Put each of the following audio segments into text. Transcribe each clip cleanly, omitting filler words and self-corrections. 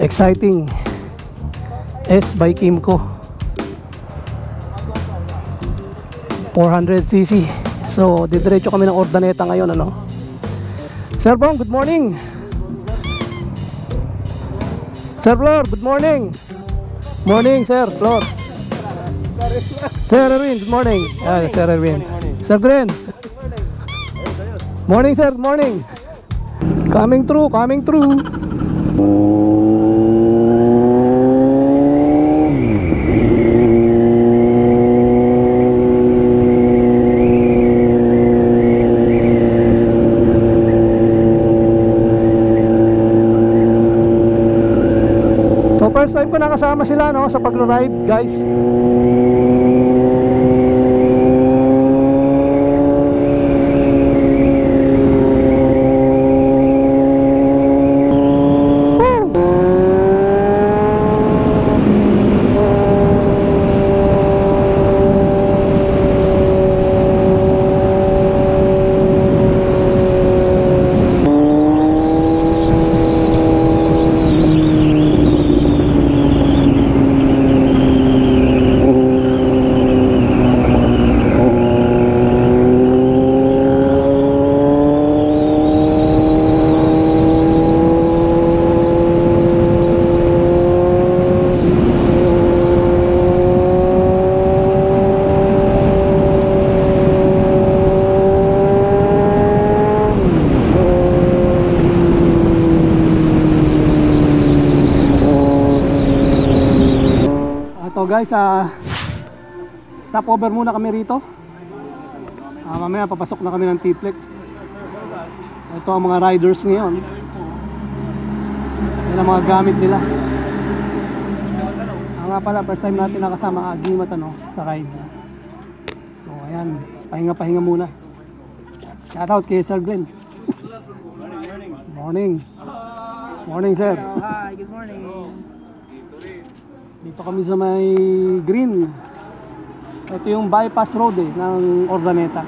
Exciting S by Kimco 400cc. So didiretso kami ng Urdaneta ngayon, ano. Sir Bong, good morning. Sir Flor, good morning. Morning Sir Flor. Sir Erwin, good morning. Sir Erwin. Sir Glenn. Morning sir, good morning. Coming through, coming through. So first time ko nakasama sila, no, sa pagro-ride, guys. Guys, stopover muna kami rito. Mamaya papasok na kami ng T-Flex. Ito ang mga riders ngayon. Yan ang mga gamit nila. Nga pala, first time natin nakasama Agimat, ano, sa ride. So ayan, pahinga-pahinga muna. Shoutout kay Sir Glenn. Morning. Morning sir. Hi, good morning. Dito kami sa may green. Ito yung bypass road ng Urdaneta.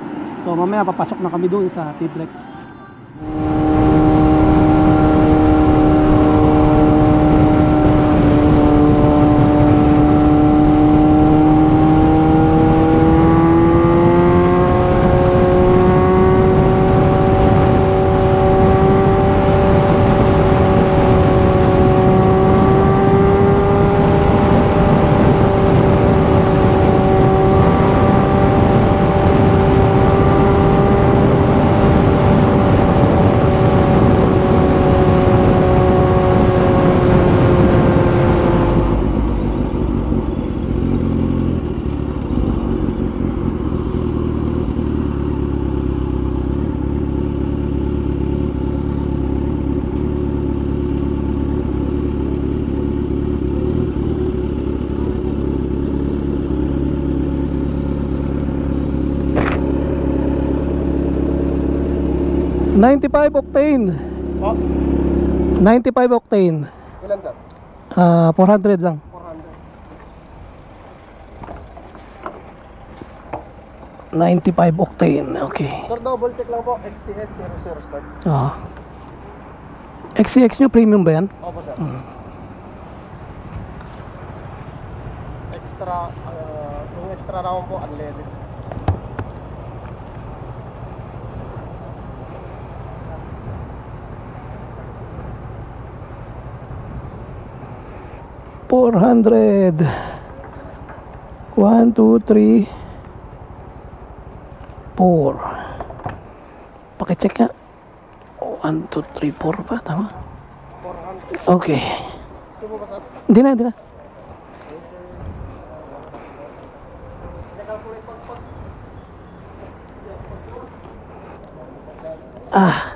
So mamaya papasok na kami doon sa T-Flex. 95 octane. Oh? 95 octane. Ilan sir? 400 lang. 400. 95 octane. Okay. Sir, double check lang po. XCS 00 start. XCX nyo premium ba yan? Opo sir. Extra, yung extra round po unleaded. $400. 1, 2, 3, 4. Pakicheck nga. 1, 2, 3, 4 pa. Tama? 400. Okay. Ito po ba sir? Hindi na, hindi na. Ah.